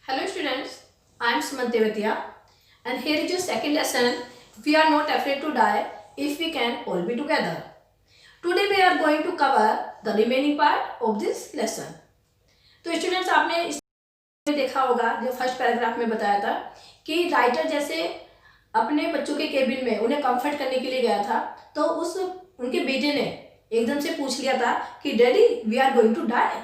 Hello students, I am Sumant Devatia and here is your second lesson. We are not afraid to die if we can all be together. Today we are going to cover the remaining part of this lesson. तो students आपने इसमें देखा होगा जो first paragraph में बताया था कि राइटर जैसे अपने बच्चों के केबिन में उन्हें कंफर्ट करने के लिए गया था तो उनके बेटे ने एकदम से पूछ लिया था कि daddy we are going to die.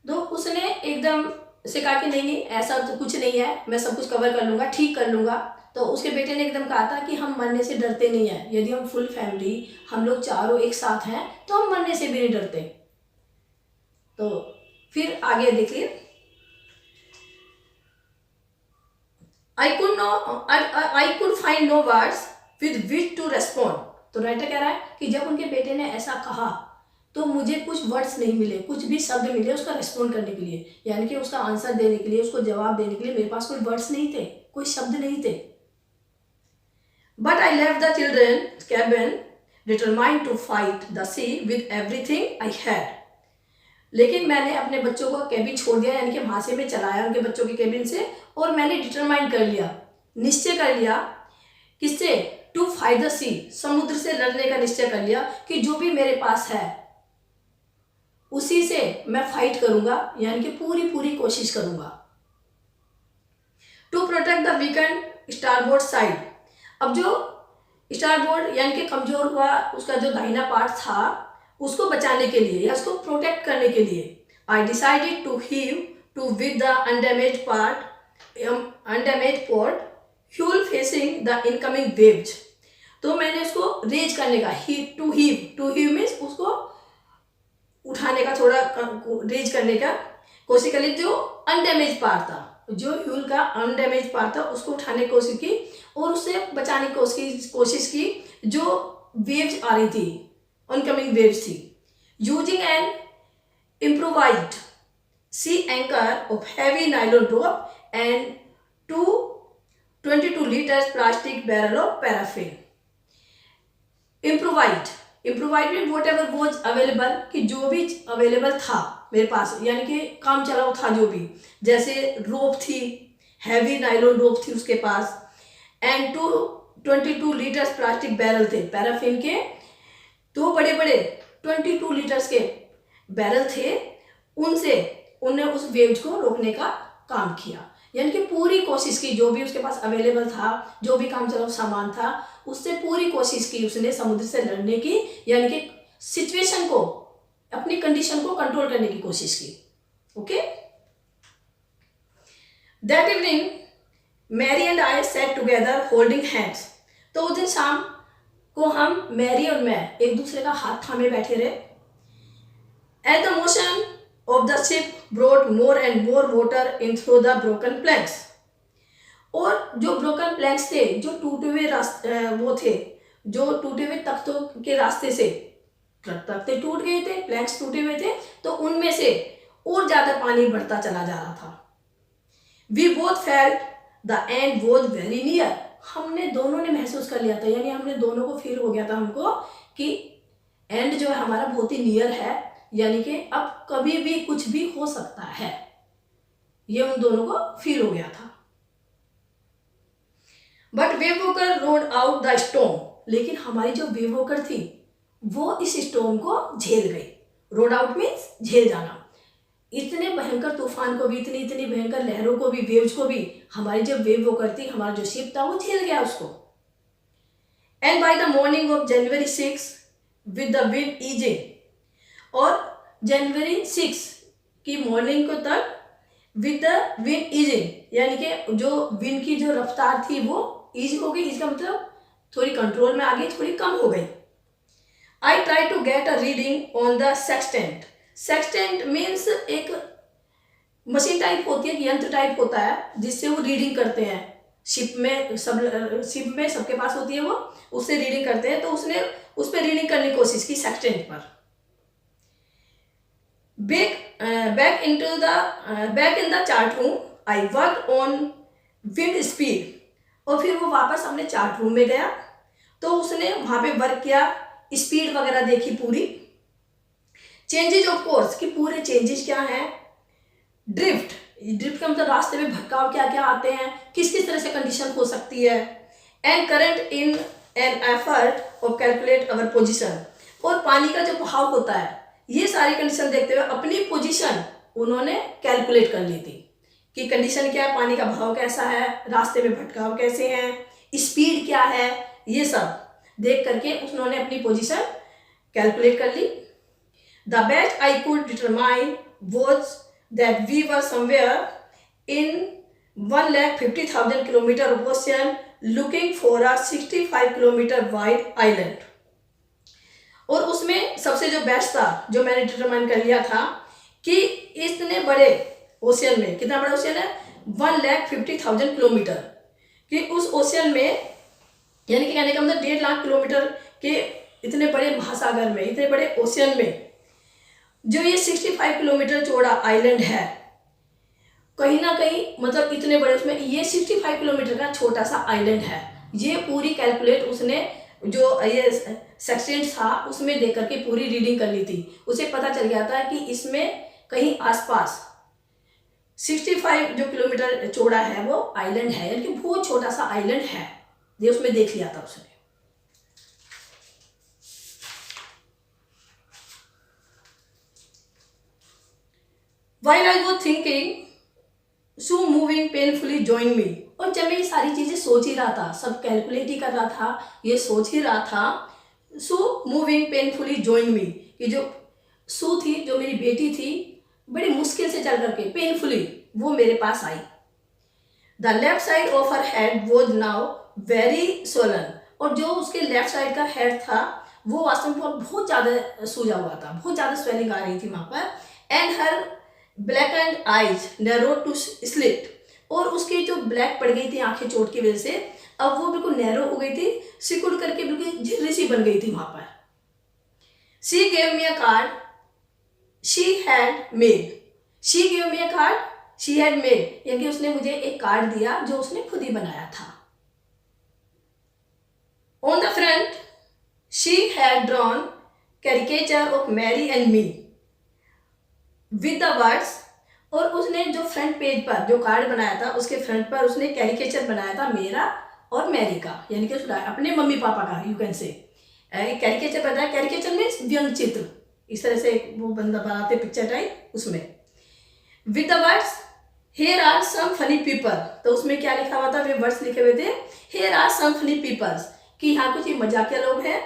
तो उसने एकदम से कहा कि नहीं ऐसा तो कुछ नहीं है, मैं सब कुछ कवर कर लूँगा, ठीक कर लूँगा। तो उसके बेटे ने एकदम कहा था कि हम मरने से डरते नहीं हैं, यदि हम फुल फैमिली हम लोग चारों एक साथ हैं तो हम मरने से भी नहीं डरते। तो फिर आगे देखिए, I could find no words with which to respond. तो राइटर कह रहा है कि जब उनके बेटे ने ऐसा कहा तो मुझे कुछ वर्ड्स नहीं मिले, कुछ भी शब्द मिले उसका रेस्पॉन्ड करने के लिए, यानी कि उसका आंसर देने के लिए, उसको जवाब देने के लिए मेरे पास कोई वर्ड्स नहीं थे, कोई शब्द नहीं थे। But I left the children cabin determined to fight the sea with everything I had. लेकिन मैंने अपने बच्चों को केबिन छोड़ दिया, यानी कि वहां से मैं चलाया उनके बच्चों के केबिन से, और मैंने डिटरमाइंड कर लिया, निश्चय कर लिया, किससे? टू फाइट द सी, समुद्र से लड़ने का निश्चय कर लिया कि जो भी मेरे पास है उसी से मैं फाइट करूंगा, यानी कि पूरी कोशिश करूंगा। To protect the weakened starboard side. अब जो स्टारबोर्ड यानी कि कमजोर हुआ उसका जो दाहिना पार्ट था उसको बचाने के लिए या उसको प्रोटेक्ट करने के लिए I decided to heave to with the undamaged port fuel facing the incoming waves. तो मैंने उसको रेज करने का, टू हीव मीन्स उसको उठाने का, थोड़ा रेज करने का कोशिश कर ली। जो अनडैमेज पार्ट था, जो ह्यूल का अनडैमेज पार्ट था उसको उठाने की कोशिश की और उससे बचाने की कोशिश की जो वेव्स आ रही थी, ऑनकमिंग वेव्स थी। Using an improvised sea anchor of heavy nylon rope and 22 litres plastic barrel of paraffin. Improvised में वॉट एवर वॉज अवेलेबल, कि जो भी अवेलेबल था मेरे पास, यानी कि काम चलाओ था जो भी, जैसे रोप थी, हैवी नाइलॉन रोप थी उसके पास, एंड 22 लीटर्स प्लास्टिक बैरल थे, पैराफिन के 2 बड़े 22 लीटर्स के बैरल थे, उनसे उन्हें उस वेव्स को रोकने का काम किया, यानी कि पूरी कोशिश की, जो भी उसके पास अवेलेबल था, जो भी काम चलाओ सामान था, उससे पूरी कोशिश की उसने समुद्र से लड़ने की, यानी कि सिचुएशन को, अपनी कंडीशन को कंट्रोल करने की कोशिश की। Okay, that evening Mary and I sat together holding hands. तो उस दिन शाम को हम, मैरी और मैं, एक दूसरे का हाथ थामे बैठे रहे। At the motion of the ship brought more and more water in through the broken planks। और जो ब्रोकन प्लैंक्स थे, जो टूटे हुए रास्ते वो थे, जो टूटे हुए तख्तों के रास्ते से, तख्ते टूट गए थे, प्लैंक्स टूटे हुए थे, तो उनमें से और ज्यादा पानी बढ़ता चला जा रहा था। We both felt the end was very near. हमने दोनों ने महसूस कर लिया था, यानी हमने दोनों को फील हो गया था हमको कि एंड जो है हमारा बहुत ही नियर है, यानी कि अब कभी भी कुछ भी हो सकता है, ये उन दोनों को फील हो गया था। But wave walker road out the storm. लेकिन हमारी जो वेव वॉकर थी वो इस स्टॉर्म को झेल गई। रोड आउट मीन्स झेल जाना। इतने भयंकर तूफान को भी, इतनी भयंकर लहरों को भी, वेव्स को भी हमारी जो वेव वॉकर थी, हमारा जो शिप था, वो झेल गया उसको। And by the morning of January 6 with the wind easing, और जनवरी 6 की मॉर्निंग को तक विद द विंड ईजिंग, यानी कि जो विंड की जो रफ्तार थी वो ईज हो गई। इसका मतलब थोड़ी कंट्रोल में आ गई, थोड़ी कम हो गई। I try to get a reading on the sextant. Sextant means एक मशीन टाइप होती है, यंत्र टाइप होता है जिससे वो रीडिंग करते हैं। शिप में सबके पास होती है, वो उससे रीडिंग करते हैं। तो उसने उस पर रीडिंग करने की कोशिश की, सेक्सटेंट पर। Back in the chart room, I worked on wind speed। और फिर वो वापस अपने चार्ट रूम में गया तो उसने वहां पे वर्क किया, स्पीड वगैरह देखी पूरी। चेंजेस ऑफ कोर्स, कि पूरे चेंजेस क्या हैं। ड्रिफ्ट ड्रिफ्ट का मतलब रास्ते में भटकाव क्या क्या आते हैं, किस किस तरह से कंडीशन हो सकती है, and current in an effort of calculate our position, और पानी का जो बहाव होता है, ये सारी कंडीशन देखते हुए अपनी पोजीशन उन्होंने कैलकुलेट कर ली थी कि कंडीशन क्या है, पानी का बहाव कैसा है, रास्ते में भटकाव कैसे हैं, स्पीड क्या है, ये सब देख करके उन्होंने अपनी पोजीशन कैलकुलेट कर ली। The best I could determine was that we were somewhere in 1,50,000 kilometre of ocean looking for a 65 kilometre wide island. और उसमें सबसे जो बेस्ट था, जो मैंने डिटरमाइन कर लिया था कि इतने बड़े ओशियन में, कितना बड़ा ओशियन है, 1,50,000 किलोमीटर, कि उस ओशियन में, यानी कि कहने का मतलब 1.5 लाख किलोमीटर के इतने बड़े महासागर में, इतने बड़े ओशियन में जो ये 65 किलोमीटर चौड़ा आइलैंड है, कहीं ना कहीं मतलब इतने बड़े, उसमें ये 65 किलोमीटर का छोटा सा आइलैंड है। ये पूरी कैलकुलेट उसने जो ये सेक्शन था उसमें देख करके पूरी रीडिंग कर ली थी। उसे पता चल गया था कि इसमें कहीं आसपास 65 जो किलोमीटर चौड़ा है वो आइलैंड है, यानी कि बहुत छोटा सा आइलैंड है, ये उसमें देख लिया था उसने। While I was thinking, Sue moving painfully joined me, और जब मैं ये सारी चीजें सोच ही रहा था, सब कैलकुलेट ही कर रहा था, ये सोच ही रहा था, सू मूविंग पेनफुली joined me, कि जो सू थी, जो मेरी बेटी थी, बड़ी मुश्किल से चल करके पेनफुली वो मेरे पास आई। The left side of her head was now very swollen, और जो उसके लेफ्ट साइड का हेड था वो वास्तव में बहुत ज़्यादा सूजा हुआ था, बहुत ज़्यादा स्वेलिंग आ रही थी वहाँ पर। And her black and eyes narrow to slit, और उसकी जो ब्लैक पड़ गई थी आंखें चोट की वजह से, अब वो बिल्कुल नैरो हो गई थी, सिकुड़ करके बिल्कुल झिर्री सी बन गई थी वहाँ पर। She gave me a card she had made, she gave me a card she had made, यानी कि उसने मुझे एक कार्ड दिया जो उसने खुद ही बनाया था। On the front she had drawn caricature of Mary and me with the words, और उसने जो फ्रंट पेज पर जो कार्ड बनाया था उसके फ्रंट पर उसने कैरिकेचर बनाया था मेरा और मैरी का, यानी कि अपने मम्मी पापा का, यू कैन से। कैरिकेचर बताया, कैरिकेचर मीन्स व्यंग चित्र, इस तरह से वो बंदा बनाते पिक्चर टाइप, उसमें with the words here are some funny people, तो उसमें क्या लिखा हुआ था, वे वर्ड्स लिखे हुए थे, here are some funny peoples, कि यहाँ कुछ मजाकिया लोग हैं।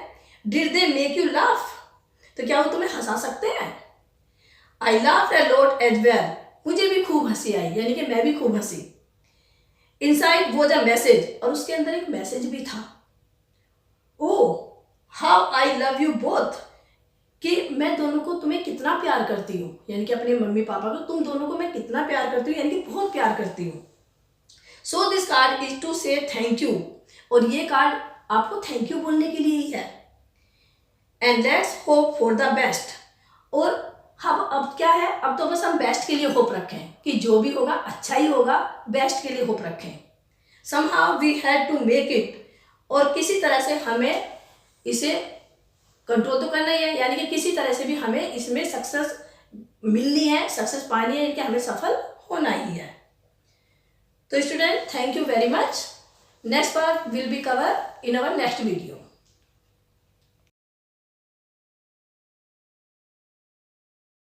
Did they make you laugh, तो क्या वो तुम्हें हंसा सकते हैं। I laugh a lot as well, मुझे भी खूब हंसी आई, यानी कि मैं भी खूब हंसी। इनसाइड वॉज अ मैसेज, और उसके अंदर एक मैसेज भी था। Oh how I love you both, कि मैं दोनों को तुम्हें कितना प्यार करती हूँ, यानी कि अपने मम्मी पापा को, तुम दोनों को मैं कितना प्यार करती हूँ, यानी कि बहुत प्यार करती हूँ। So this card is to say thank you, और ये कार्ड आपको थैंक यू बोलने के लिए ही है। And let's hope for the best, और हम अब क्या है, अब तो बस हम बेस्ट के लिए होप रखें कि जो भी होगा अच्छा ही होगा, बेस्ट के लिए होप रखें। Somehow we had to make it, और किसी तरह से हमें इसे कंट्रोल तो करना ही है, यानी कि किसी तरह से भी हमें इसमें सक्सेस मिलनी है, सक्सेस पानी है, यानी कि हमें सफल होना ही है। तो student, thank you very much. Next part will be cover in our next video.